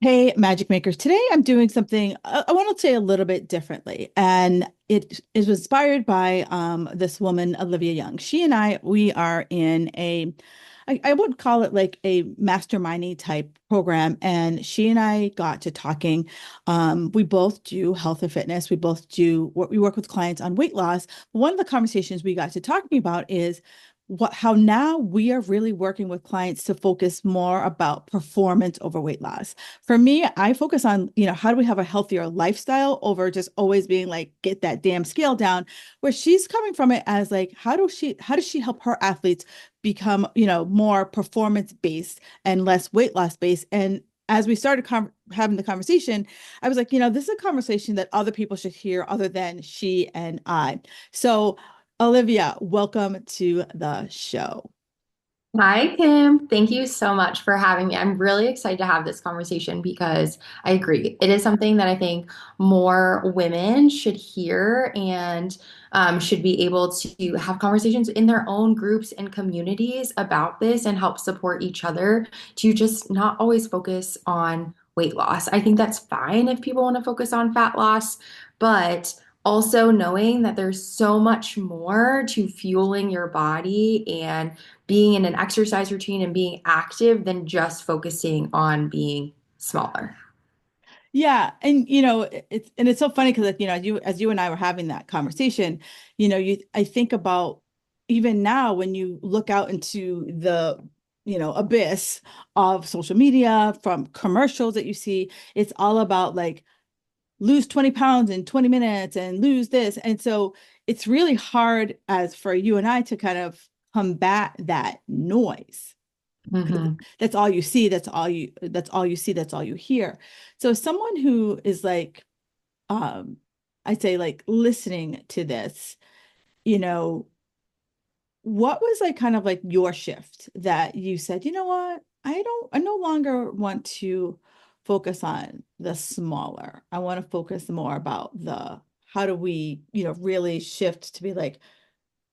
Hey, Magic Makers. Today I'm doing something I want to say a little bit differently. And it is inspired by this woman, Olivia Young. She and we are in I would call it like a masterminding type program. And she and I got to talking. We both do health and fitness. We work with clients on weight loss. One of the conversations we got to talking about is how now we are really working with clients to focus more about performance over weight loss. For me, I focus on, how do we have a healthier lifestyle over just always being like, get that damn scale down, where she's coming from it as like, how does she help her athletes become, more performance based and less weight loss based? And as we started having the conversation, I was like, this is a conversation that other people should hear other than she and I. So, Olivia, welcome to the show. Hi, Kim. Thank you so much for having me. I'm really excited to have this conversation because I agree. It is something that I think more women should hear and should be able to have conversations in their own groups and communities about this and help support each other to just not always focus on weight loss. I think that's fine if people want to focus on fat loss, but also knowing that there's so much more to fueling your body and being in an exercise routine and being active than just focusing on being smaller. Yeah, and it's so funny because you and I were having that conversation, I think about even now when you look out into the abyss of social media from commercials that you see, it's all about like lose 20 pounds in 20 minutes and lose this. And so it's really hard as for you and I to kind of combat that noise because Hmm. that's all you see, that's all you see, that's all you hear. So someone who is like, um, I'd say like listening to this, you know, what was like kind of like your shift that you said, you know what, I no longer want to focus on the smaller. I want to focus more about the how do we, really shift to be like,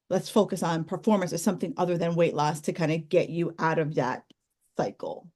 let's focus on performance or something other than weight loss to kind of get you out of that cycle.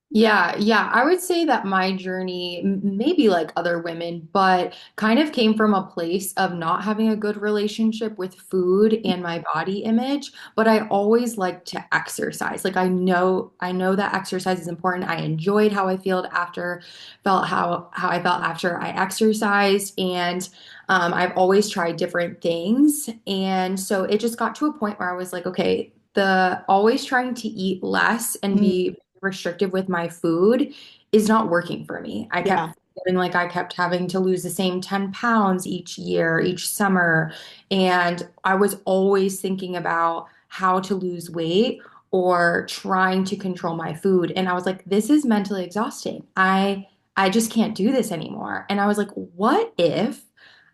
Yeah, I would say that my journey, maybe like other women, but kind of came from a place of not having a good relationship with food and my body image, but I always liked to exercise. Like I know that exercise is important. I enjoyed how I felt how I felt after I exercised, and I've always tried different things. And so it just got to a point where I was like, okay, the always trying to eat less and Mm, be restrictive with my food is not working for me. I yeah, kept feeling like I kept having to lose the same 10 pounds each year, each summer. And I was always thinking about how to lose weight or trying to control my food. And I was like, this is mentally exhausting. I just can't do this anymore. And I was like, what if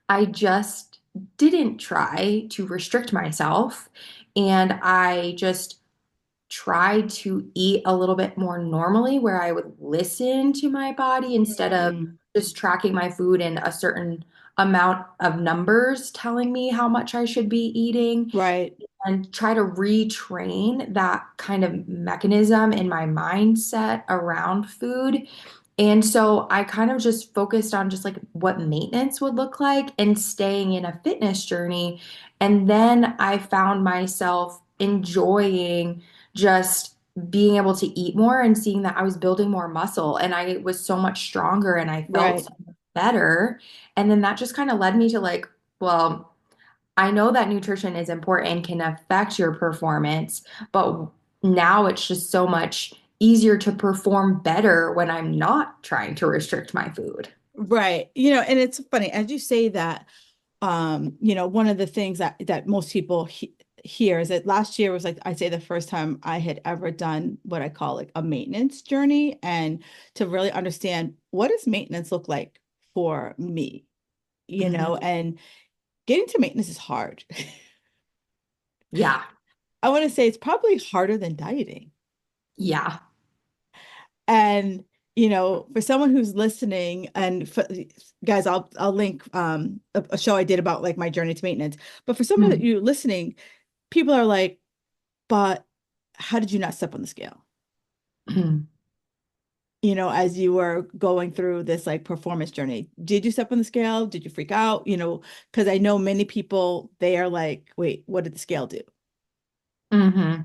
I just didn't try to restrict myself and I just tried to eat a little bit more normally, where I would listen to my body instead of mm, just tracking my food in a certain amount of numbers telling me how much I should be eating, right. and try to retrain that kind of mechanism in my mindset around food. And so I kind of just focused on just like what maintenance would look like and staying in a fitness journey. And then I found myself enjoying just being able to eat more and seeing that I was building more muscle and I was so much stronger and I felt Right. so much better. And then that just kind of led me to like, well, I know that nutrition is important and can affect your performance, but now it's just so much easier to perform better when I'm not trying to restrict my food. Right. And it's funny as you say that, one of the things that most people hear is that last year was like, I'd say the first time I had ever done what I call like a maintenance journey and to really understand what does maintenance look like for me, Mhm. and getting to maintenance is hard. Yeah. I want to say it's probably harder than dieting. Yeah. And for someone who's listening, and guys, I'll link a show I did about like my journey to maintenance. But for some of Mhm. you listening, people are like, "But how did you not step on the scale?" as you were going through this like performance journey? Did you step on the scale? Did you freak out? Because I know many people, they are like, wait, what did the scale do? Hmm.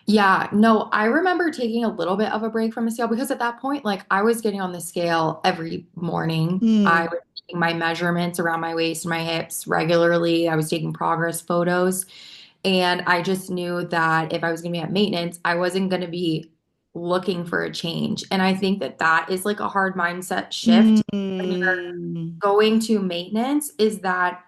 Yeah, no, I remember taking a little bit of a break from the scale because at that point, like I was getting on the scale every morning. I Mm, was taking my measurements around my waist and my hips regularly. I was taking progress photos. And I just knew that if I was going to be at maintenance, I wasn't going to be looking for a change. And I think that that is like a hard mindset shift when you're mm, going to maintenance is that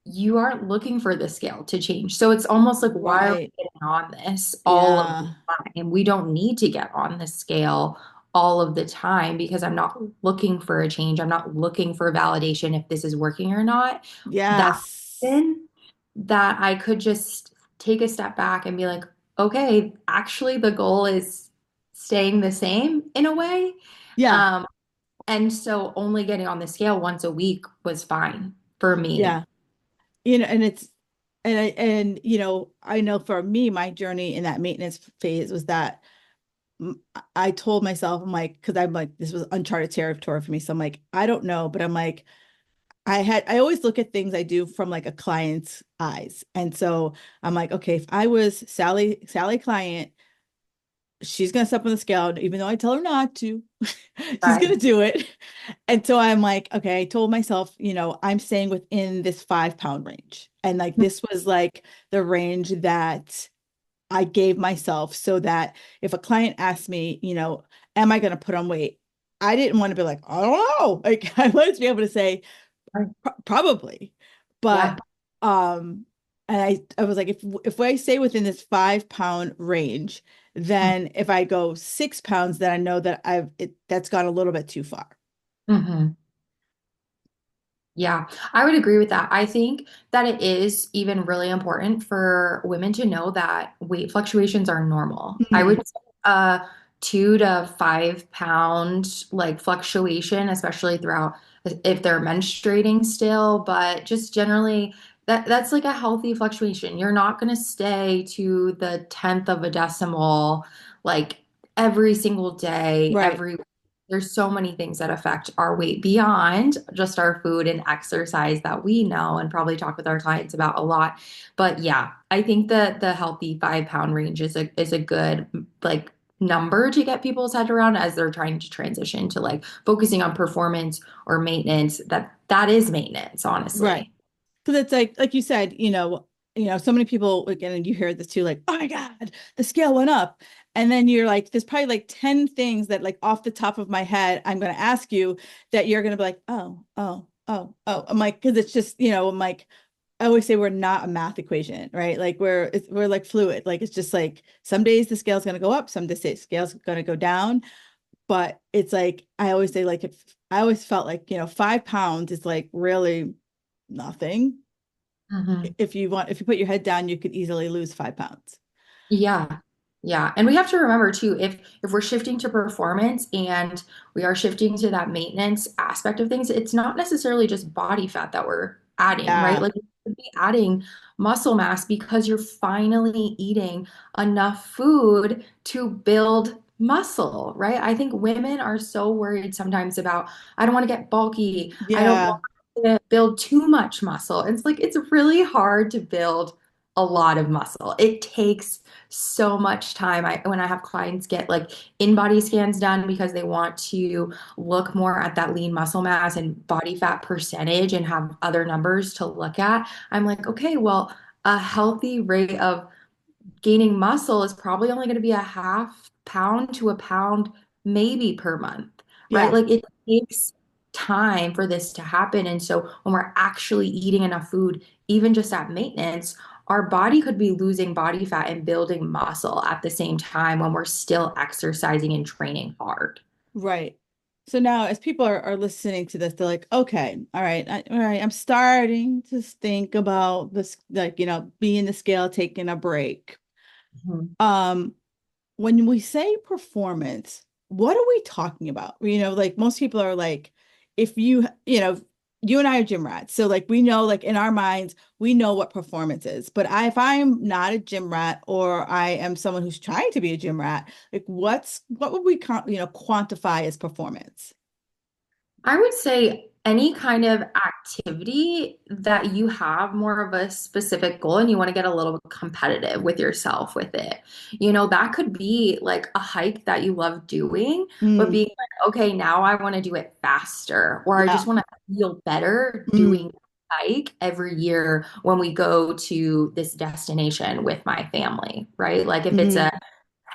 you aren't looking for the scale to change. So it's almost like, why are right. we getting on this all of the Yeah. time? We don't need to get on the scale all of the time because I'm not looking for a change. I'm not looking for validation if this is working or not. That Yes. then that I could just take a step back and be like, okay, actually the goal is staying the same in a way. Yeah. Um, and so only getting on the scale once a week was fine for me. Yeah. And it's I know for me, my journey in that maintenance phase was that I told myself, I'm like, because I'm like, this was uncharted territory for me. So I'm like, I don't know, but I'm like, I always look at things I do from like a client's eyes. And so I'm like, okay, if I was Sally client, she's gonna step on the scale, even though I tell her not to, she's gonna Right. do it. And so I'm like, okay, I told myself, I'm staying within this 5 pound range. And like this was like the range that I gave myself so that if a client asked me, am I gonna put on weight? I didn't want to be like, I don't know. Like I wanted to be able to say, Right. Probably. Yeah. But and I was like, if I stay within this 5 pound range, then if I go 6 pounds, then I know that that's gone a little bit too far. Mm-hmm. Yeah, I would agree with that. I think that it is even really important for women to know that weight fluctuations are normal. I Mhm. would say a 2 to 5 pound like fluctuation, especially throughout if they're menstruating still, but just generally that's like a healthy fluctuation. You're not going to stay to the tenth of a decimal like every single day, Right. every there's so many things that affect our weight beyond just our food and exercise that we know and probably talk with our clients about a lot. But yeah, I think that the healthy 5 pound range is a good like number to get people's head around as they're trying to transition to like focusing on performance or maintenance. That is maintenance, Right. honestly. Because it's like you said, so many people again, and you hear this too, like, oh my God, the scale went up. And then you're like, there's probably like 10 things that like off the top of my head, I'm gonna ask you that you're gonna be like, oh, oh, oh, oh. I'm like, because it's just, I'm like, I always say we're not a math equation, right? Like we're like fluid. Like it's just like some days the scale's gonna go up, some days the scale's gonna go down. But it's like I always say, like if I always felt like, 5 pounds is like really nothing. Mhm. If you put your head down, you could easily lose 5 pounds. Yeah. Yeah. And we have to remember too, if we're shifting to performance and we are shifting to that maintenance aspect of things, it's not necessarily just body fat that we're adding, right? Yeah. Like we could be adding muscle mass because you're finally eating enough food to build muscle, right? I think women are so worried sometimes about, I don't want to get bulky. I don't Yeah. want to build too much muscle. It's like it's really hard to build a lot of muscle. It takes so much time. When I have clients get like in-body scans done because they want to look more at that lean muscle mass and body fat percentage and have other numbers to look at, I'm like, okay, well, a healthy rate of gaining muscle is probably only going to be a half pound to a pound maybe per month, right? Yeah. Like it takes time for this to happen. And so when we're actually eating enough food, even just at maintenance, our body could be losing body fat and building muscle at the same time when we're still exercising and training hard. Right. So now as people are listening to this, they're like, okay, all right, I'm starting to think about this, like, being the scale, taking a break. Mhm. Um, when we say performance, what are we talking about? Like most people are like, if you, you and I are gym rats. So like we know like in our minds, we know what performance is. But if I'm not a gym rat or I am someone who's trying to be a gym rat, like what would we quantify as performance? I would say any kind of activity that you have more of a specific goal and you want to get a little bit competitive with yourself with it. That could be like a hike that you love doing, but Mm, being like, okay, now I want to do it faster, or I just yeah. want to feel better Mm, doing the hike every year when we go to this destination with my family, right? Like if it's hmm a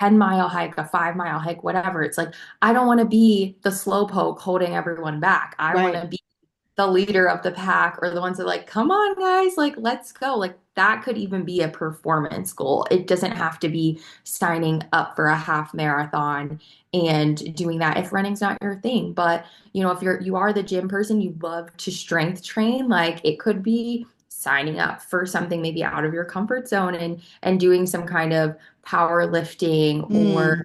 10-mile hike, a 5-mile hike, whatever. It's like, I don't want to be the slow poke holding everyone back. I want Right. to be the leader of the pack or the ones that are like, come on, guys, like, let's go. Like, that could even be a performance goal. It doesn't have to be signing up for a half marathon and doing that if running's not your thing. But, if you are the gym person, you love to strength train, like, it could be signing up for something maybe out of your comfort zone and doing some kind of powerlifting or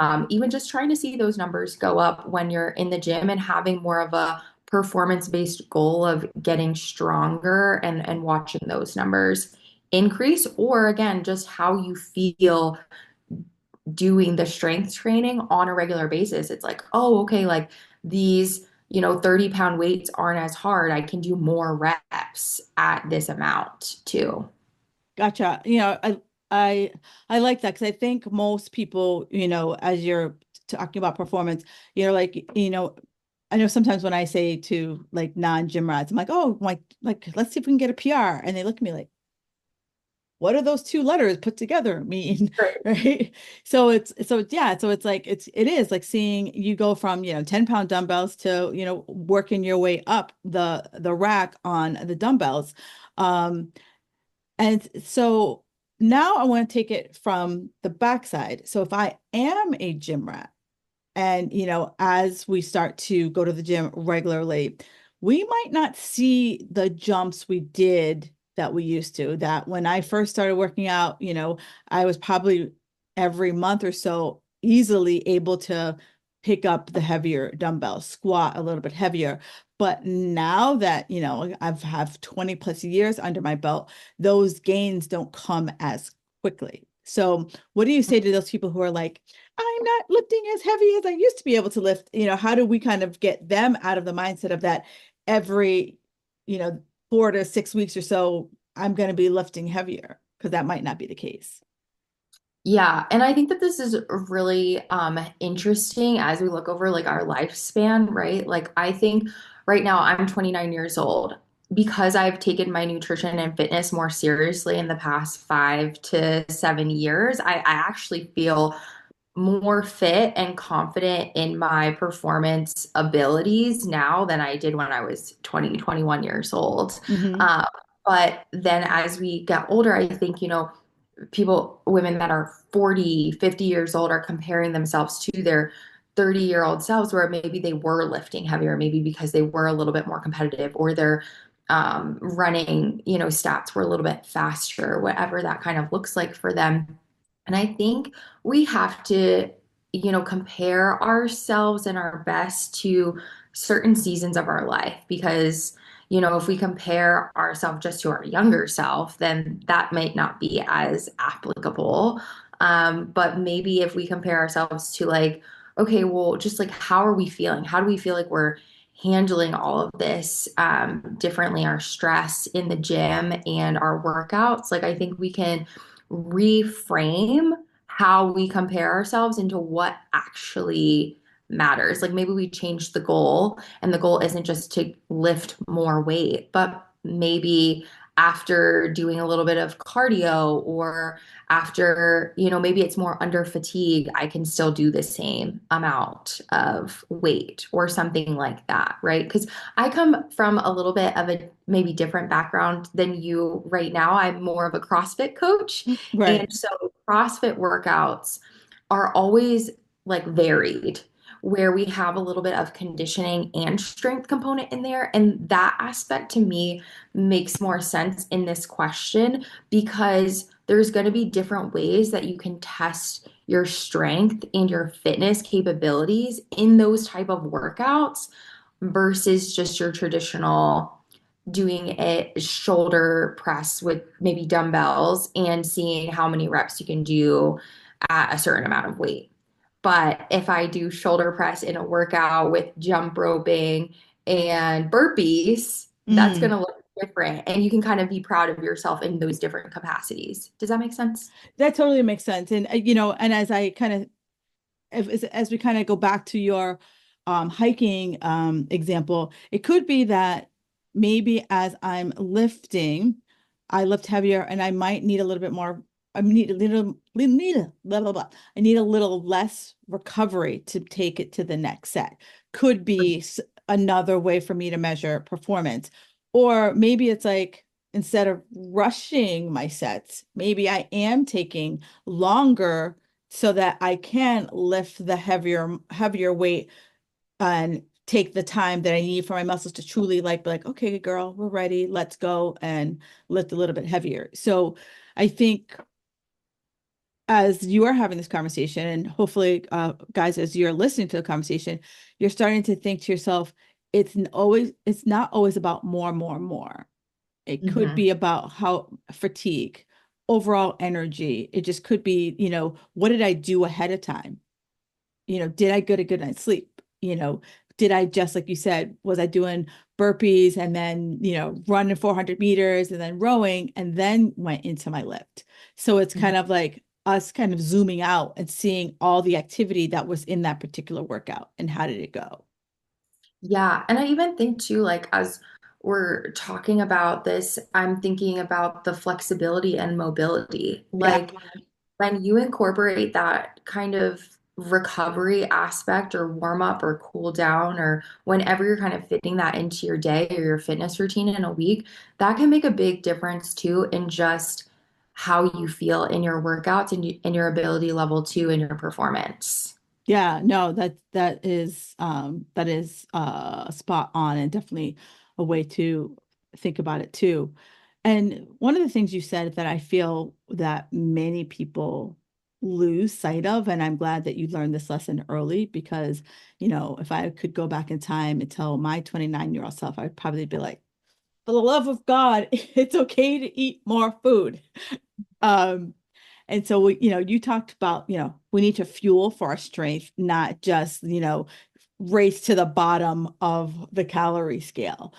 Mm, even just trying to see those numbers go up when you're in the gym and having more of a performance-based goal of getting stronger and watching those numbers increase, or again, just how you feel doing the strength training on a regular basis. It's like, oh, okay, like these, 30-pound weights aren't as hard. I can do more reps at this amount too. gotcha. I I like that because I think most people, as you're talking about performance, like, I know sometimes when I say to like non-gym rats, I'm like, oh, like let's see if we can get a PR. And they look at me like, what do those two letters put together mean? Right. So it's like it is like seeing you go from 10-pound dumbbells to working your way up the rack on the dumbbells. Um and so now I want to take it from the backside. So if I am a gym rat, and, as we start to go to the gym regularly, we might not see the jumps we did that we used to. That when I first started working out, I was probably every month or so easily able to pick up the heavier dumbbells, squat a little bit heavier. But now that, I've have 20 plus years under my belt, those gains don't come as quickly. So what do you say to those people who are like, I'm not lifting as heavy as I used to be able to lift? How do we kind of get them out of the mindset of that every, you know, 4 to 6 weeks or so, I'm going to be lifting heavier because that might not be the case. Yeah, and I think that this is really interesting as we look over like our lifespan, right? Like I think right now I'm 29 years old because I've taken my nutrition and fitness more seriously in the past 5 to 7 years. I actually feel more fit and confident in my performance abilities now than I did when I was 20, 21 years old. Hmm Um, but then as we get older, I think, women that are 40, 50 years old are comparing themselves to their 30-year-old selves where maybe they were lifting heavier, maybe because they were a little bit more competitive or their running, stats were a little bit faster, whatever that kind of looks like for them. And I think we have to, compare ourselves and our best to certain seasons of our life because if we compare ourselves just to our younger self, then that might not be as applicable. But maybe if we compare ourselves to like, okay, well, just like how are we feeling? How do we feel like we're handling all of this differently, our stress in the gym and our workouts? Like, I think we can reframe how we compare ourselves into what actually matters. Like maybe we change the goal and the goal isn't just to lift more weight, but maybe after doing a little bit of cardio or after, maybe it's more under fatigue, I can still do the same amount of weight or something like that, right? Because I come from a little bit of a maybe different background than you right now. I'm more of a CrossFit coach. And Right. so CrossFit workouts are always like varied where we have a little bit of conditioning and strength component in there. And that aspect to me makes more sense in this question because there's going to be different ways that you can test your strength and your fitness capabilities in those type of workouts versus just your traditional doing a shoulder press with maybe dumbbells and seeing how many reps you can do at a certain amount of weight. But if I do shoulder press in a workout with jump roping and burpees, that's going Mm, to look different. And you can kind of be proud of yourself in those different capacities. Does that make sense? that totally makes sense. And and as I kind of as we kind of go back to your hiking example, it could be that maybe as I'm lifting, I lift heavier and I might need a little bit more. I need a blah, blah, blah. I need a little less recovery to take it to the next set. Could be another way for me to measure performance. Or maybe it's like instead of rushing my sets, maybe I am taking longer so that I can lift the heavier weight and take the time that I need for my muscles to truly like be like, okay, girl, we're ready, let's go and lift a little bit heavier. So I think as you are having this conversation, and hopefully, guys, as you're listening to the conversation, you're starting to think to yourself, it's not always about more, more, more. It could Hmm. be about how fatigue, overall energy. It just could be, what did I do ahead of time? Did I get a good night's sleep? Did I just, like you said, was I doing burpees and then, running 400 meters and then rowing and then went into my lift? So it's kind of like us kind of zooming out and seeing all the activity that was in that particular workout and how did it go? Yeah, and I even think too, like as we're talking about this, I'm thinking about the flexibility and mobility. Yeah. Like when you incorporate that kind of recovery aspect or warm up or cool down, or whenever you're kind of fitting that into your day or your fitness routine in a week, that can make a big difference too in just how you feel in your workouts and in your ability level too in your performance. Yeah, no, that is spot on and definitely a way to think about it too. And one of the things you said that I feel that many people lose sight of, and I'm glad that you learned this lesson early because, if I could go back in time and tell my 29-year-old self, I'd probably be like, for the love of God, it's okay to eat more food. Um, and so you talked about, we need to fuel for our strength, not just, race to the bottom of the calorie scale.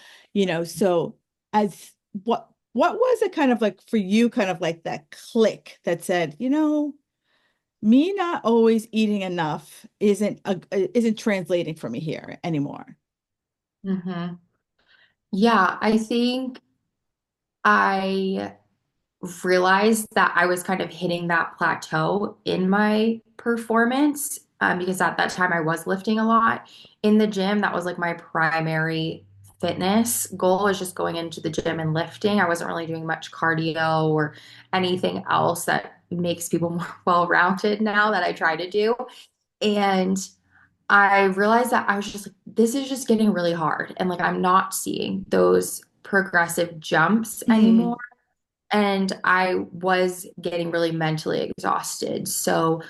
So as what was it kind of like for you, kind of like that click that said, me not always eating enough isn't translating for me here anymore. Hmm. Yeah, I think I realized that I was kind of hitting that plateau in my performance because at that time I was lifting a lot in the gym. That was like my primary fitness goal was just going into the gym and lifting. I wasn't really doing much cardio or anything else that makes people more well-rounded now that I try to do. And I realized that I was just like, this is just getting really hard. And like, I'm not seeing those progressive jumps anymore. Mm, And I was getting really mentally exhausted. So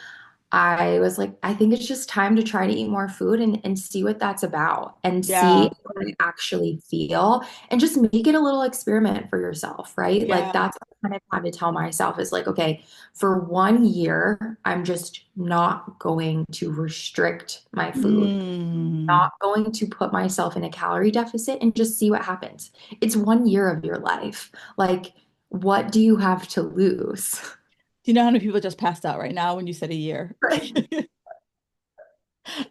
I was like, I think it's just time to try to eat more food and see what that's about and see yeah, what I actually feel and just make it a little experiment for yourself, right? Like yeah. that's what I kind of had to tell myself is like, okay, for 1 year, I'm just not going to restrict my food, Mm. not going to put myself in a calorie deficit and just see what happens. It's 1 year of your life. Like, what do you have to lose? Do you know how many people just passed out right now when you said a year?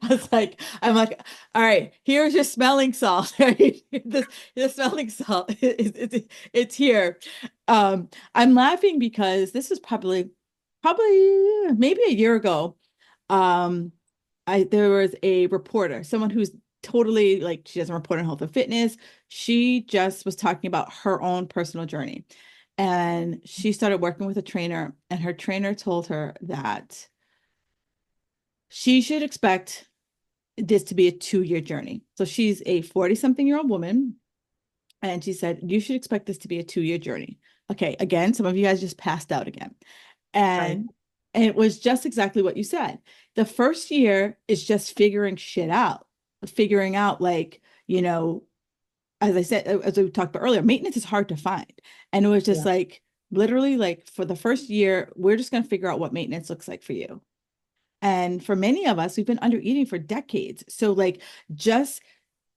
I'm like, all right, here's your smelling salt. Right? The smelling salt it's here. I'm laughing because this is probably maybe a year ago. Um, there was a reporter, someone who's totally like she doesn't report on health and fitness. She just was talking about her own personal journey. And she started working with a trainer, and her trainer told her that she should expect this to be a 2-year journey. So she's a 40-something-year-old woman. And she said, you should expect this to be a 2-year journey. Okay, again, some of you guys just passed out again. Right. And and it was just exactly what you said. The first year is just figuring shit out, figuring out like, you know, as I said, as we talked about earlier, maintenance is hard to find. And it was just Yeah. like, literally, like for the first year, we're just going to figure out what maintenance looks like for you. And for many of us, we've been under eating for decades. So, like, just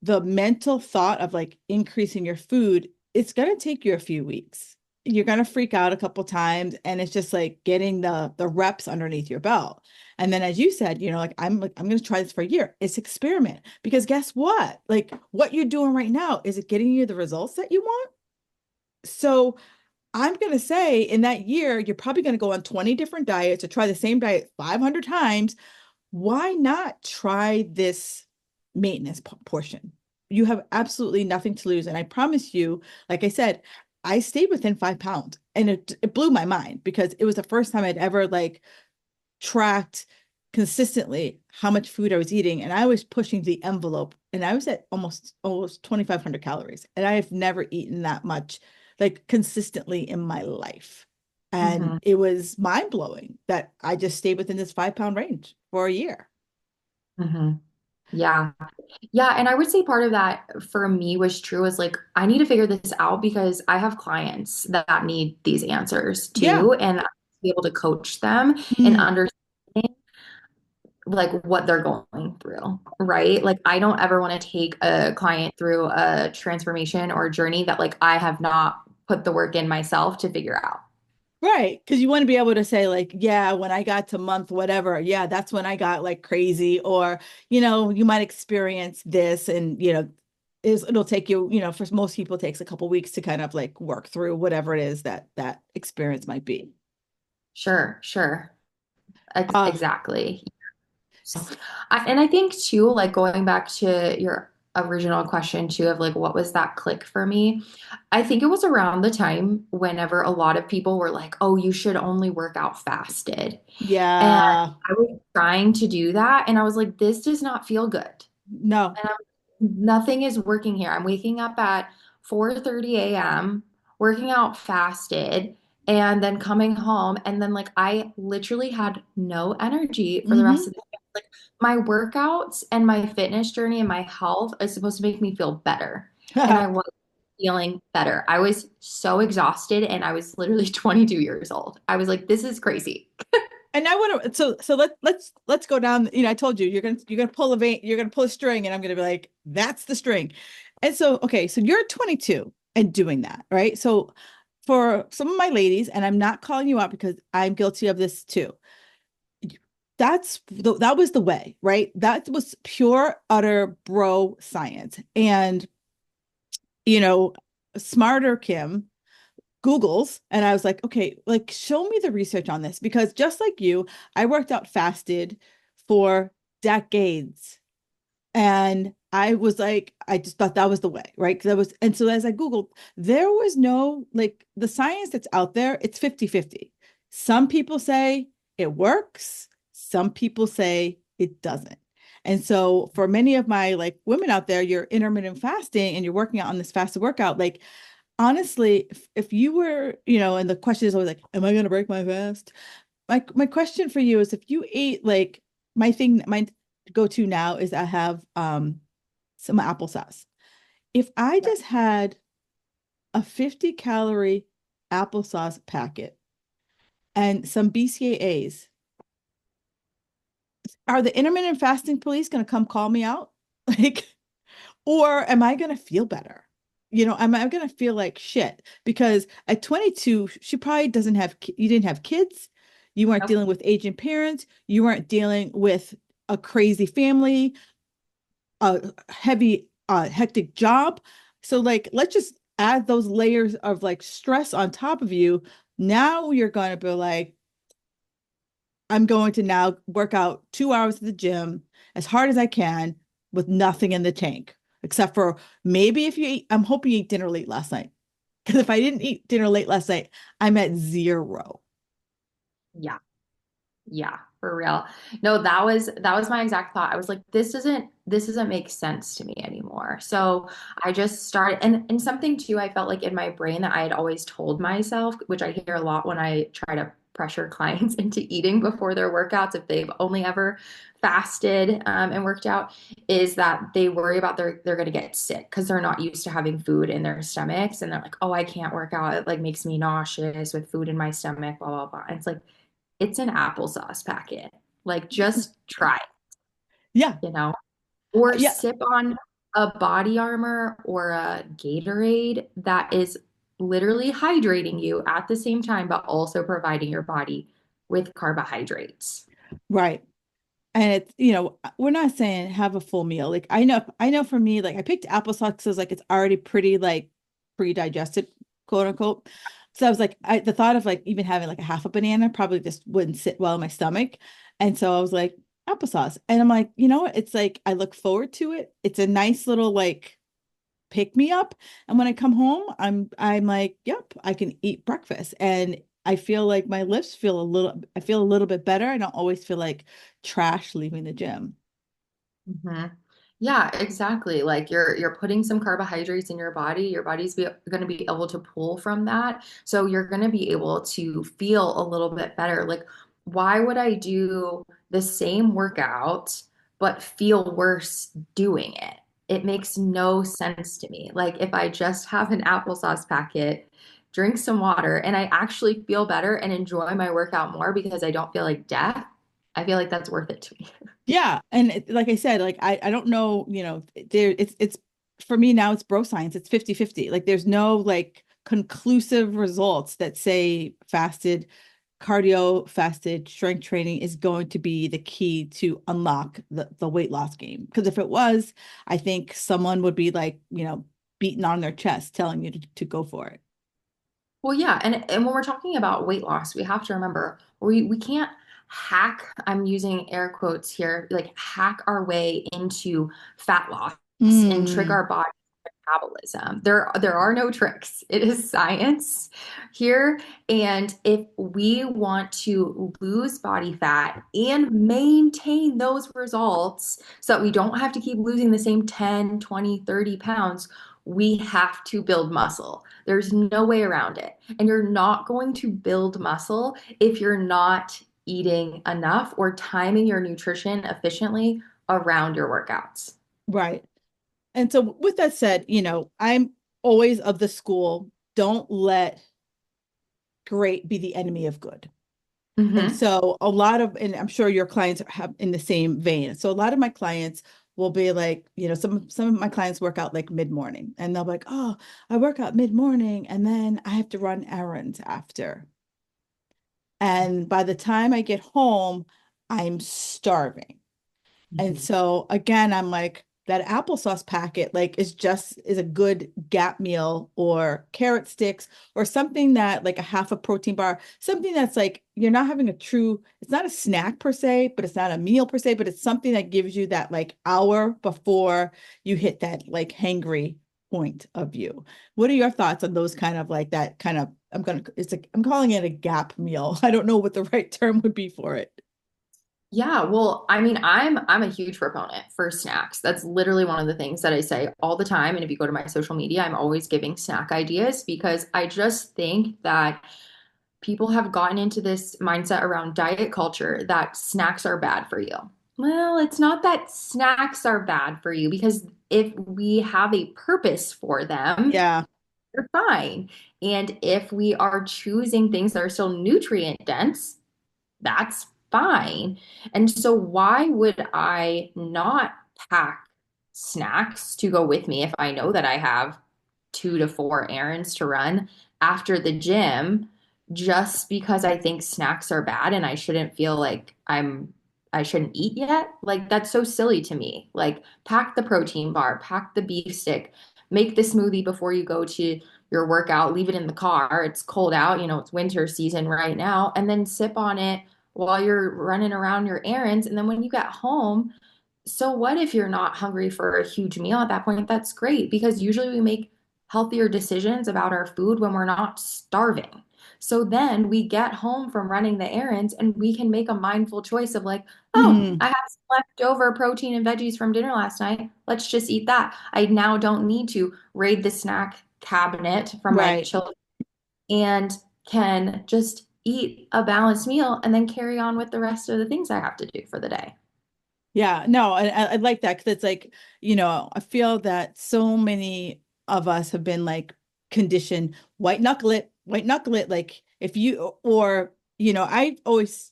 the mental thought of like increasing your food, it's going to take you a few weeks. You're going to freak out a couple times, and it's just like getting the reps underneath your belt. And then, as you said, like I'm going to try this for a year. It's experiment, because guess what? Like what you're doing right now, is it getting you the results that you want? So I'm going to say in that year, you're probably going to go on 20 different diets or try the same diet 500 times. Why not try this maintenance portion? You have absolutely nothing to lose. And I promise you, like I said, I stayed within 5 pounds, and it blew my mind, because it was the first time I'd ever like tracked consistently how much food I was eating. And I was pushing the envelope, and I was at almost 2,500 calories. And I have never eaten that much like consistently in my life. And Hmm. it was mind blowing that I just stayed within this 5 pound range for a year. Hmm. Yeah. Yeah. And I would say part of that for me was true is like, I need to figure this out because I have clients that need these answers Yeah. too. And I need to be able to coach them and Mm. understand like what they're going through, right? Like, I don't ever want to take a client through a transformation or journey that like I have not put the work in myself to figure out. Right. Because you want to be able to say, like, yeah, when I got to month whatever, yeah, that's when I got like crazy. Or, you might experience this, and, it'll take you, for most people, it takes a couple weeks to kind of like work through whatever it is that that experience might be. Sure, sure. Uh, Exactly. So, and I think too, like going back to your original question too, of like, what was that click for me? I think it was around the time whenever a lot of people were like, oh, you should only work out fasted. And yeah. I was trying to do that. And I was like, this does not feel good. No. And nothing is working here. I'm waking up at 4:30 a.m., working out fasted, and then coming home. And then, like, I literally had no energy for the rest Mm-hmm. of the day. Like, my workouts and my fitness journey and my health is supposed to make me feel better. And I was feeling better. I was so exhausted, and I was literally 22 years old. I was like, this is crazy. And I want to, so let's go down. I told you, you're gonna pull a vein, you're gonna pull a string, and I'm gonna be like, that's the string. And so, okay, so you're 22 and doing that, right? So for some of my ladies, and I'm not calling you out because I'm guilty of this too. That was the way, right? That was pure, utter bro science. And you know, smarter Kim Googles, and I was like, okay, like show me the research on this, because just like you, I worked out fasted for decades. And I was like, I just thought that was the way, right? Because and so as I Googled, there was no, like, the science that's out there, it's 50-50. Some people say it works, some people say it doesn't. And so for many of my like women out there, you're intermittent fasting and you're working out on this fasted workout, like honestly, if you were, and the question is always like, am I going to break my fast? My question for you is, if you ate like my go-to now is, I have some applesauce. If I just had a 50-calorie applesauce packet and some BCAAs, are the intermittent fasting police going to come call me out? Like, or am I going to feel better? Am I going to feel like shit? Because at 22, she probably doesn't have, you didn't have kids. You weren't Nope. dealing with aging parents. You weren't dealing with a crazy family, a heavy, hectic job. So, like, let's just add those layers of like stress on top of you. Now you're going to be like, I'm going to now work out 2 hours at the gym as hard as I can with nothing in the tank, except for maybe if you eat, I'm hoping you ate dinner late last night. Because if I didn't eat dinner late last night, I'm at zero. Yeah. Yeah, for real. No, that was my exact thought. I was like, this doesn't make sense to me anymore. So I just started, and something too, I felt like in my brain that I had always told myself, which I hear a lot when I try to pressure clients into eating before their workouts if they've only ever fasted and worked out is that they worry about they're going to get sick because they're not used to having food in their stomachs and they're like, oh, I can't work out. It like makes me nauseous with food in my stomach, blah, blah, blah. And it's like, it's an applesauce packet. Like, just try, Yeah. you know, or Yeah. sip on a body armor or a Gatorade that is literally hydrating you at the same time, but also providing your body with carbohydrates. Right. And it's, we're not saying have a full meal. Like I know for me, like I picked applesauce because like it's already pretty like pre-digested, quote unquote. So I was like, the thought of like even having like a half a banana probably just wouldn't sit well in my stomach. And so I was like, applesauce. And I'm like, you know what? It's like I look forward to it. It's a nice little like pick me up. And when I come home, I'm like, yep, I can eat breakfast. And I feel like my lips feel I feel a little bit better. I don't always feel like trash leaving the gym. Mhm. Yeah, exactly. Like you're putting some carbohydrates in your body. Your body's going to be able to pull from that. So you're going to be able to feel a little bit better. Like, why would I do the same workout but feel worse doing it? It makes no sense to me. Like if I just have an applesauce packet, drink some water, and I actually feel better and enjoy my workout more because I don't feel like death, I feel like that's worth it to me. Yeah. And like I said, like I don't know, there it's for me now it's bro science. It's 50-50. Like there's no like conclusive results that say fasted strength training is going to be the key to unlock the weight loss game. Because if it was, I think someone would be like, beating on their chest telling you to go for it. Well, yeah, and when we're talking about weight loss, we have to remember we can't hack, I'm using air quotes here, like hack our way into fat loss and trick Mm, our body metabolism. There are no tricks. It is science here. And if we want to lose body fat and maintain those results so that we don't have to keep losing the same 10, 20, 30 pounds, we have to build muscle. There's no way around it. And you're not going to build muscle if you're not eating enough or timing your nutrition efficiently around your workouts. right. And so with that said, I'm always of the school, don't let great be the enemy of good. And Hmm. so and I'm sure your clients have in the same vein. So a lot of my clients will be like, some of my clients work out like mid-morning and they'll be like, oh, I work out mid-morning and then I have to run errands after. And by the time I get home, I'm starving. And Hmm. so again, I'm like, that applesauce packet, like, is a good gap meal or carrot sticks or something that like a half a protein bar, something that's like you're not having it's not a snack per se, but it's not a meal per se, but it's something that gives you that like hour before you hit that like hangry point of you. What are your thoughts on those kind of like that kind of I'm calling it a gap meal. I don't know what the right term would be for it. Yeah, well, I mean, I'm a huge proponent for snacks. That's literally one of the things that I say all the time. And if you go to my social media, I'm always giving snack ideas because I just think that people have gotten into this mindset around diet culture that snacks are bad for you. Well, it's not that snacks are bad for you because if we have a purpose for them, Yeah. they're fine. And if we are choosing things that are still nutrient dense, that's fine. And so, why would I not pack snacks to go with me if I know that I have 2 to 4 errands to run after the gym just because I think snacks are bad and I shouldn't feel like I shouldn't eat yet? Like, that's so silly to me. Like, pack the protein bar, pack the beef stick, make the smoothie before you go to your workout, leave it in the car. It's cold out, it's winter season right now, and then sip on it while you're running around your errands. And then when you get home, so what if you're not hungry for a huge meal at that point? That's great because usually we make healthier decisions about our food when we're not starving. So then we get home from running the errands and we can make a mindful choice of like, oh, Mm, I have some leftover protein and veggies from dinner last night. Let's just eat that. I now don't need to raid the snack cabinet from like right. children and can just eat a balanced meal, and then carry on with the rest of the things I have to do for the day. Yeah, no, I like that because it's like, I feel that so many of us have been like conditioned, white knuckle it. Like if you, or, I always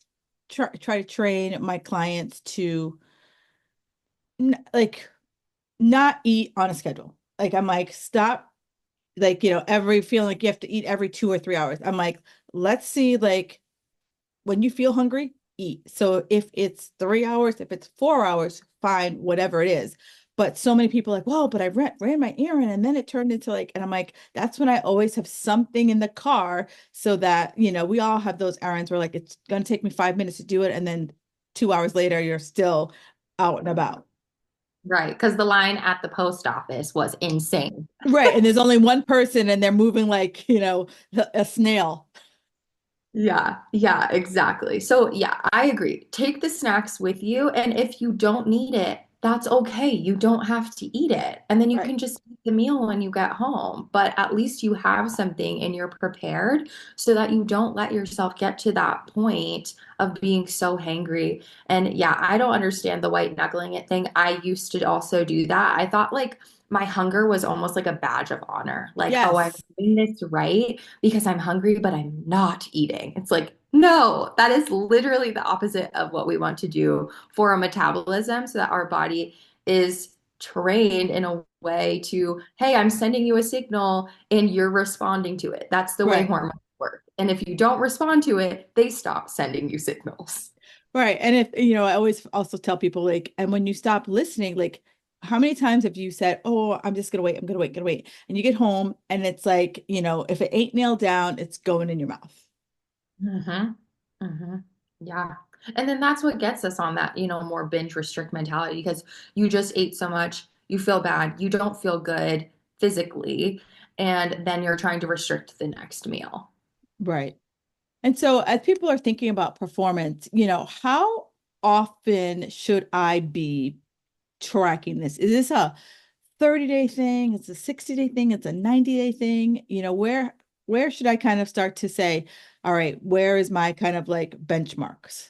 try to train my clients to like not eat on a schedule. Like I'm like, stop, like, every feeling like you have to eat every 2 or 3 hours. I'm like, let's see, like, when you feel hungry, eat. So if it's 3 hours, if it's 4 hours, fine, whatever it is. But so many people are like, whoa, but I ran my errand and then it turned into like, and I'm like, that's when I always have something in the car so that, we all have those errands where like it's going to take me 5 minutes to do it. And then 2 hours later, you're still out and about. Right, because the line at the post office was insane. Right. And there's only one person and they're moving like, a snail. Yeah, yeah, exactly. So, yeah, I agree. Take the snacks with you, and if you don't need it, that's okay. You don't have to eat it. And then you Right. can just eat the meal when you get home. But at least you have something and you're prepared so that you don't let yourself get to that point of being so hangry. And yeah, I don't understand the white knuckling it thing. I used to also do that. I thought like my hunger was almost like a badge of honor. Like, oh, I'm Yes. doing this right because I'm hungry, but I'm not eating. It's like, no, that is literally the opposite of what we want to do for our metabolism so that our body is trained in a way to, hey, I'm sending you a signal and you're responding to it. That's the way Right. hormones work. And if you don't respond to it, they stop sending you signals. Right. And if, I always also tell people like, and when you stop listening, like, how many times have you said, oh, I'm just gonna wait, I'm gonna wait. And you get home and it's like, if it ain't nailed down, it's going in your mouth. Mm-hmm. Mm-hmm. Yeah. And then that's what gets us on that, more binge restrict mentality because you just ate so much, you feel bad, you don't feel good physically, and then you're trying to restrict the next meal. Right. And so as people are thinking about performance, how often should I be tracking this? Is this a 30-day thing? It's a 60-day thing? It's a 90-day thing? Where should I kind of start to say, all right, where is my kind of like benchmarks?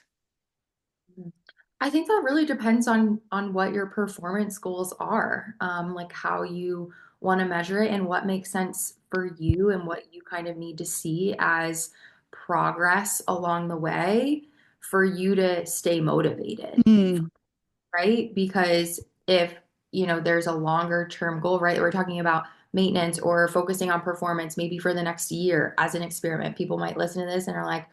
I think that really depends on what your performance goals are, like how you want to measure it and what makes sense for you and what you kind of need to see as progress along the way for you to stay motivated. Mm, Right? Because if, there's a longer term goal, right, that we're talking about maintenance or focusing on performance, maybe for the next year as an experiment, people might listen to this and are like,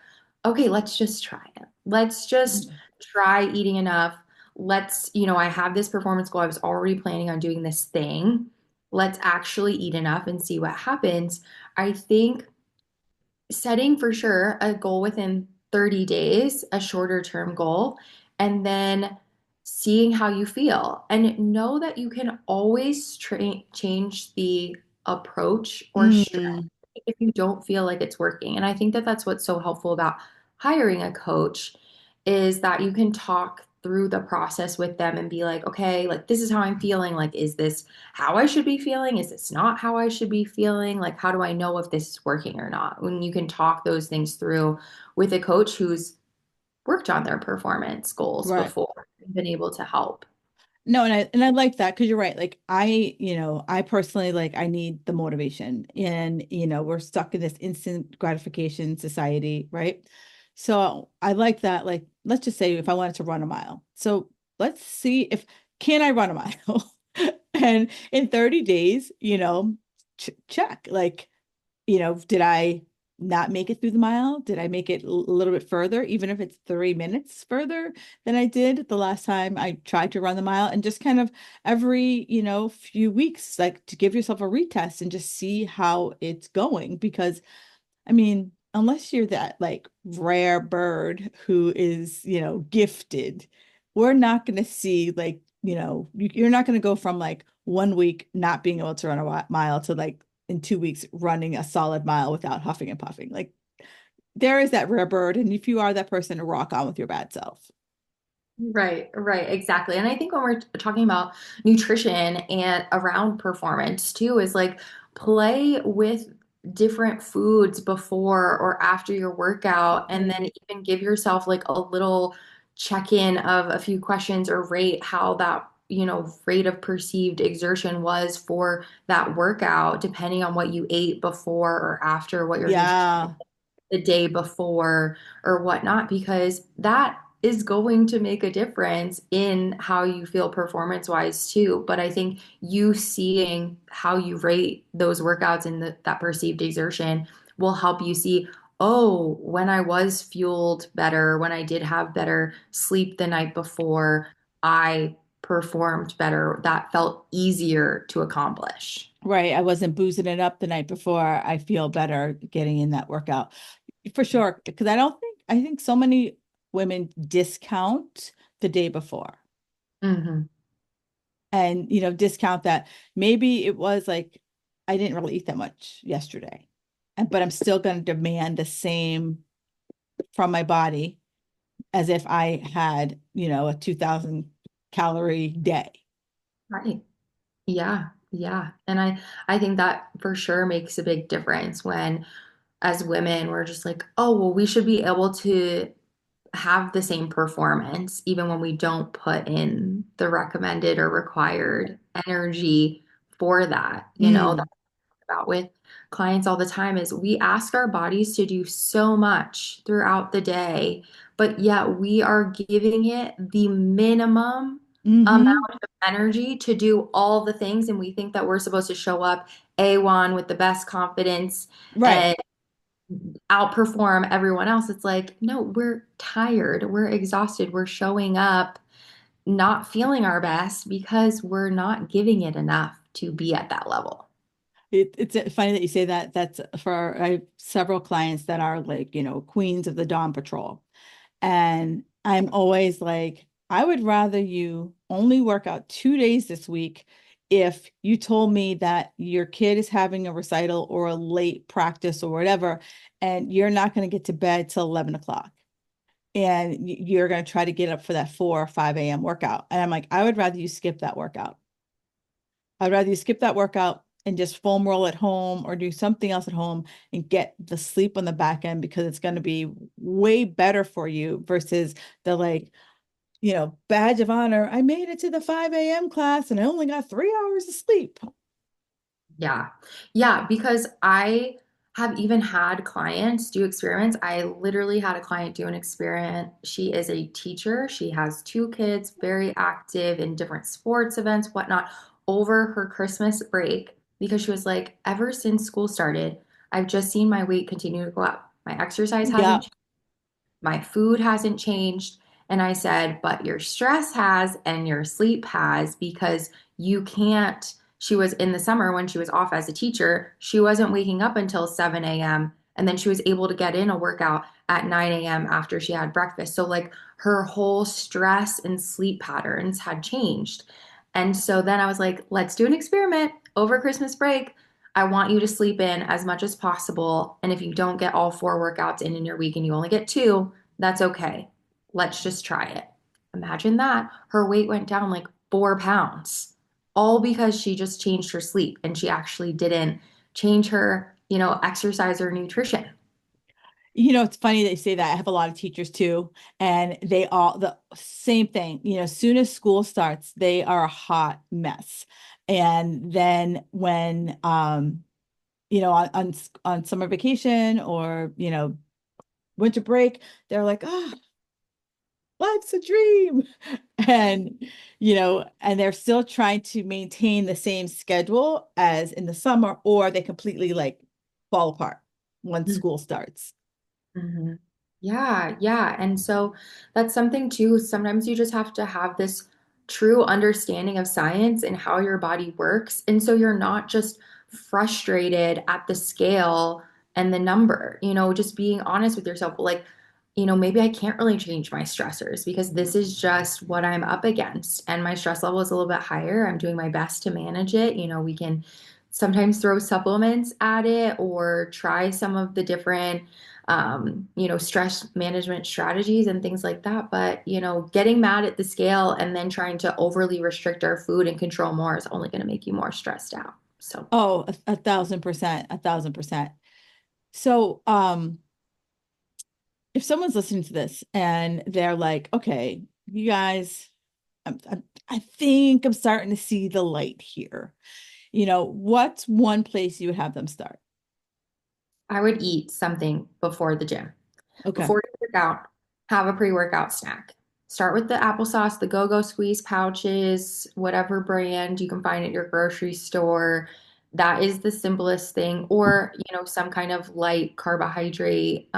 okay, let's just try it. Let's just try eating enough. I have this performance goal. I was already planning on doing this thing. Let's actually eat enough and see what happens. I think setting for sure a goal within 30 days, a shorter term goal, and then seeing how you feel. And know that you can always change the approach or strategy mm, if you don't feel like it's working. And I think that that's what's so helpful about hiring a coach is that you can talk through the process with them and be like, okay, like this is how I'm feeling. Like, is this how I should be feeling? Is this not how I should be feeling? Like, how do I know if this is working or not? When you can talk those things through with a coach who's worked on their performance goals right. before and been able to help. No, and I like that because you're right. Like I personally like I need the motivation and we're stuck in this instant gratification society, right? So I like that. Like, let's just say if I wanted to run a mile. So let's see if can I run a mile? And in 30 days, check. Like, did I not make it through the mile? Did I make it a little bit further, even if it's 3 minutes further than I did the last time I tried to run the mile? And just kind of every, few weeks, like to give yourself a retest and just see how it's going. Because I mean, unless you're that like rare bird who is, gifted, we're not going to see like, you're not going to go from like 1 week not being able to run a mile to like in 2 weeks running a solid mile without huffing and puffing. Like there is that rare bird. And if you are that person, to rock on with your bad self. Right, right, exactly. And I think when we're talking about nutrition and around performance too, is like play with different foods before or after your workout, and then Mhm. even give yourself like a little check-in of a few questions or rate how that, rate of perceived exertion was for that workout, depending on what you ate before or after, what your nutrition Yeah. the day before or whatnot, because that is going to make a difference in how you feel performance wise too. But I think you seeing how you rate those workouts and that perceived exertion will help you see, oh, when I was fueled better, when I did have better sleep the night before, I performed better. That felt easier to accomplish. Right. I wasn't boozing it up the night before. I feel better getting in that workout for sure. Because I think so many women discount the day before Hmm. and, discount that maybe it was like, I didn't really eat that much yesterday. But I'm still going to demand the same from my body as if I had, a 2000 calorie day. Right. Yeah, yeah. And I think that for sure makes a big difference when as women we're just like, "Oh, well, we should be able to have the same performance even when we don't put in the recommended or required energy for that." Mm, About with clients all the time is we ask our bodies to do so much throughout the day, but yet we are giving it the minimum amount hmm. of energy to do all the things. And we think that we're supposed to show up A1 with the best confidence Right. and outperform everyone else. It's like, no, we're tired, we're exhausted, we're showing up not feeling our best because we're not giving it enough to be at that level. It's funny that you say that. That's I have several clients that are like, queens of the Dawn Patrol. And I'm always like, I would rather you only work out 2 days this week if you told me that your kid is having a recital or a late practice or whatever, and you're not going to get to bed till 11 o'clock. And you're going to try to get up for that 4 or 5 a.m. workout. And I'm like, I would rather you skip that workout. I'd rather you skip that workout and just foam roll at home or do something else at home and get the sleep on the back end because it's going to be way better for you versus the like, badge of honor. I made it to the 5 a.m. class and I only got 3 hours of sleep. Yeah. Yeah, because I have even had clients do experiments. I literally had a client do an experiment. She is a teacher. She has two kids, very active in different sports events, whatnot, over her Christmas break because she was like, ever since school started, I've just seen my weight continue to go up. My exercise Yeah. hasn't, my food hasn't changed. And I said, but your stress has and your sleep has because you can't. She was in the summer when she was off as a teacher, she wasn't waking up until 7 a.m. And then she was able to get in a workout at 9 a.m. after she had breakfast. So, like, her whole stress and sleep patterns had changed. And so then I was like, let's do an experiment over Christmas break. I want you to sleep in as much as possible. And if you don't get all four workouts in your week and you only get two, that's okay. Let's just try it. Imagine that. Her weight went down like 4 pounds, all because she just changed her sleep and she actually didn't change her, exercise or nutrition. It's funny that you say that. I have a lot of teachers too, and they all the same thing. As soon as school starts, they are a hot mess. And then when on summer vacation or, winter break, they're like, oh, life's a dream. And, and they're still trying to maintain the same schedule as in the summer, or they completely like fall apart once school starts. Hmm. Yeah, yeah. And so that's something too. Sometimes you just have to have this true understanding of science and how your body works. And so you're not just frustrated at the scale and the number, just being honest with yourself. Like, maybe I can't really change my stressors because this is just what I'm up against. And my stress level is a little bit higher. I'm doing my best to manage it. We can sometimes throw supplements at it or try some of the different stress management strategies and things like that. But, getting mad at the scale and then trying to overly restrict our food and control more is only going to make you more stressed out. So Oh, 1,000%, 1,000%. So, if someone's listening to this and they're like, okay, you guys, I think I'm starting to see the light here. What's one place you would have them start? I would eat something before the gym. Okay. Before you work out, have a pre-workout snack. Start with the applesauce, the go-go squeeze pouches, whatever brand you can find at your grocery store. That is the simplest thing. Or, some kind of light carbohydrate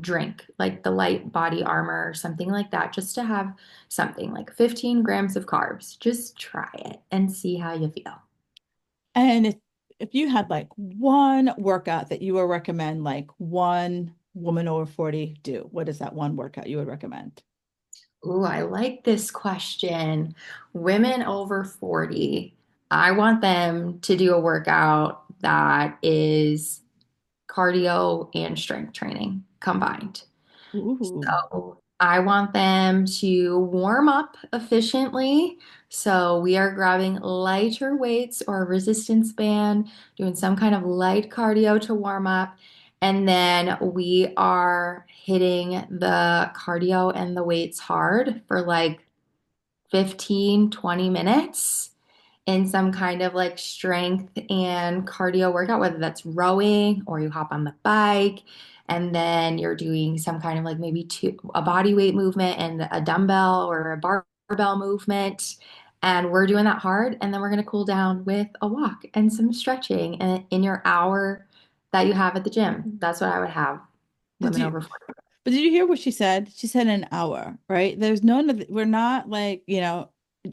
drink, like the light body armor or something like that, just to have something like 15 grams of carbs. Just try it and see how you feel. And if you had like one workout that you would recommend, like one woman over 40 do, what is that one workout you would recommend? Ooh, I like this question. Women over 40, I want them to do a workout that is cardio and strength training combined. Ooh. So I want them to warm up efficiently. So we are grabbing lighter weights or a resistance band, doing some kind of light cardio to warm up. And then we are hitting the cardio and the weights hard for like 15, 20 minutes in some kind of like strength and cardio workout, whether that's rowing or you hop on the bike and then you're doing some kind of like maybe a body weight movement and a dumbbell or a barbell movement. And we're doing that hard. And then we're going to cool down with a walk and some stretching in your hour that you have at the gym. That's what I would have Did women you over 40. But did you hear what she said? She said an hour, right? There's none of we're not like,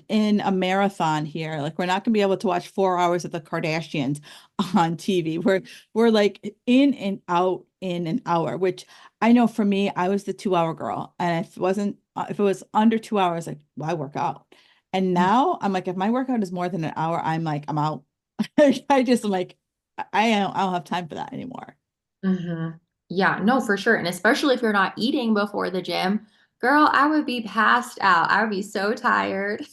in a marathon here. Like we're not gonna be able to watch 4 hours of the Kardashians on TV. We're like in an hour, which I know for me, I was the 2 hour girl. And if it was under 2 hours, like why work out? And now I'm like, if my workout is more than an hour, I'm like, I'm out. I just am like, I don't have time for that anymore. Hmm. Yeah, no, for sure. And especially if you're not eating before the gym, girl, I would be passed out. I would be so tired.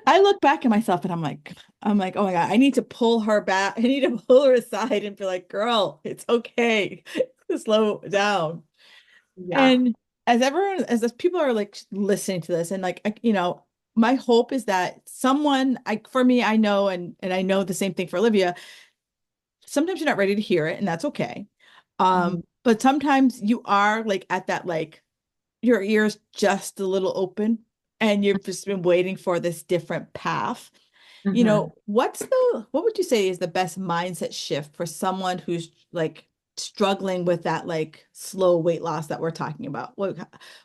I look back at myself and I'm like, oh my God, I need to pull her back. I need to pull her aside and be like, girl, it's okay. Slow down. Yeah. And as people are like listening to this and like, my hope is that for me, I know, and I know the same thing for Olivia. Sometimes you're not ready to hear it and that's okay. Mhm. But sometimes you are like at that, like your ears just a little open and you've just been waiting for this different path. Mhm. What would you say is the best mindset shift for someone who's like struggling with that like slow weight loss that we're talking about?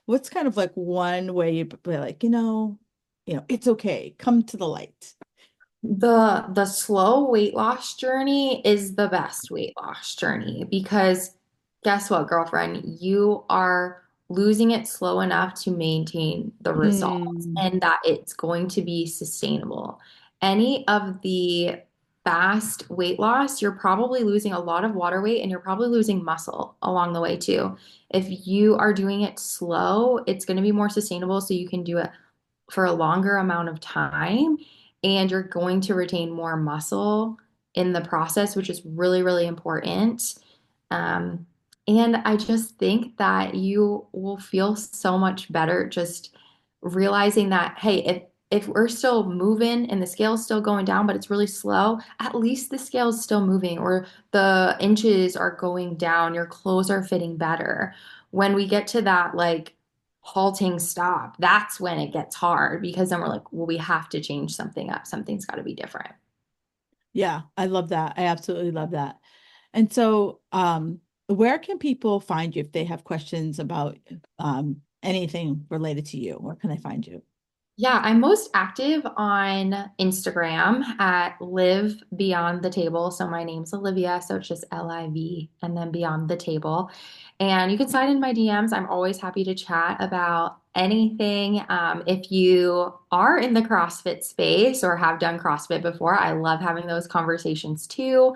What's kind of like one way you be like, it's okay. Come to the light. The slow weight loss journey is the best weight loss journey because guess what, girlfriend? You are losing it slow enough to maintain the results Mm, and that it's going to be sustainable. Any of the fast weight loss, you're probably losing a lot of water weight and you're probably losing muscle along the way too. If you are doing it slow, it's going to be more sustainable so you can do it for a longer amount of time and you're going to retain more muscle in the process, which is really, really important. Um, and I just think that you will feel so much better just realizing that, hey, if we're still moving and the scale's still going down, but it's really slow, at least the scale's still moving or the inches are going down, your clothes are fitting better. When we get to that, like, halting stop, that's when it gets hard because then we're like, well, we have to change something up. Something's got to be different. yeah, I love that. I absolutely love that. And so, where can people find you if they have questions about anything related to you? Where can they find you? Yeah, I'm most active on Instagram at Live Beyond the Table. So my name's Olivia, so it's just LIV and then Beyond the Table. And you can slide in my DMs. I'm always happy to chat about anything. If you are in the CrossFit space or have done CrossFit before, I love having those conversations too.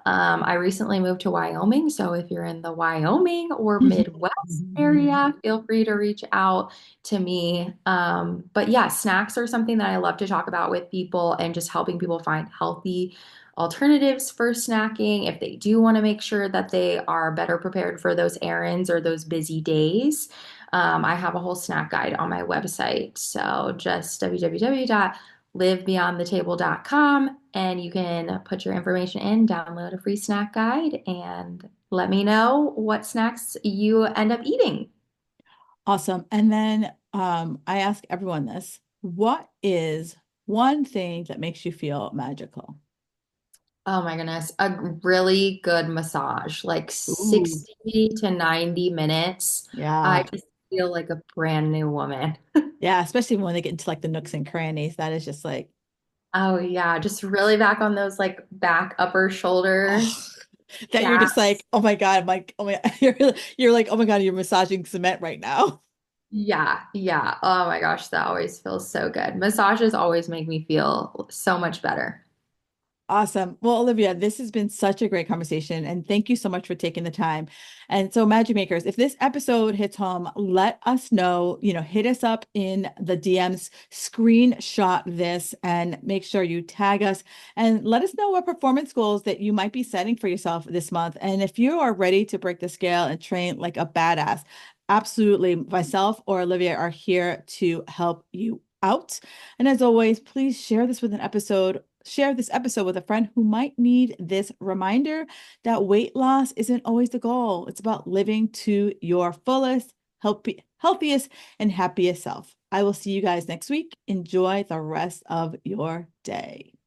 I recently moved to Wyoming, so if you're in the Wyoming or Midwest area, feel free to reach out to me. But yeah, snacks are something that I love to talk about with people and just helping people find healthy alternatives for snacking if they do want to make sure that they are better prepared for those errands or those busy days. I have a whole snack guide on my website. So just www.livebeyondthetable.com and you can put your information in, download a free snack guide, and let me know what snacks you end up eating. Awesome. And then I ask everyone this, what is one thing that makes you feel magical? Oh my goodness, a really good massage, like Ooh, 60 to 90 minutes. I yeah. just feel like a brand new woman. Yeah, especially when they get into like the nooks and crannies. That is just like, Oh yeah, just really back on those like back upper oh, shoulders, that you're just chaps. like, oh my God, I'm like, oh my, you're like, oh my God, you're massaging cement right now. Yeah, yeah. Oh my gosh, that always feels so good. Massages always make me feel so much better. Awesome. Well, Olivia, this has been such a great conversation, and thank you so much for taking the time. And so, Magic Makers, if this episode hits home, let us know, hit us up in the DMs, screenshot this, and make sure you tag us and let us know what performance goals that you might be setting for yourself this month. And if you are ready to break the scale and train like a badass, absolutely, myself or Olivia are here to help you out. And as always, please share this episode with a friend who might need this reminder that weight loss isn't always the goal. It's about living to your fullest, healthiest, and happiest self. I will see you guys next week. Enjoy the rest of your day.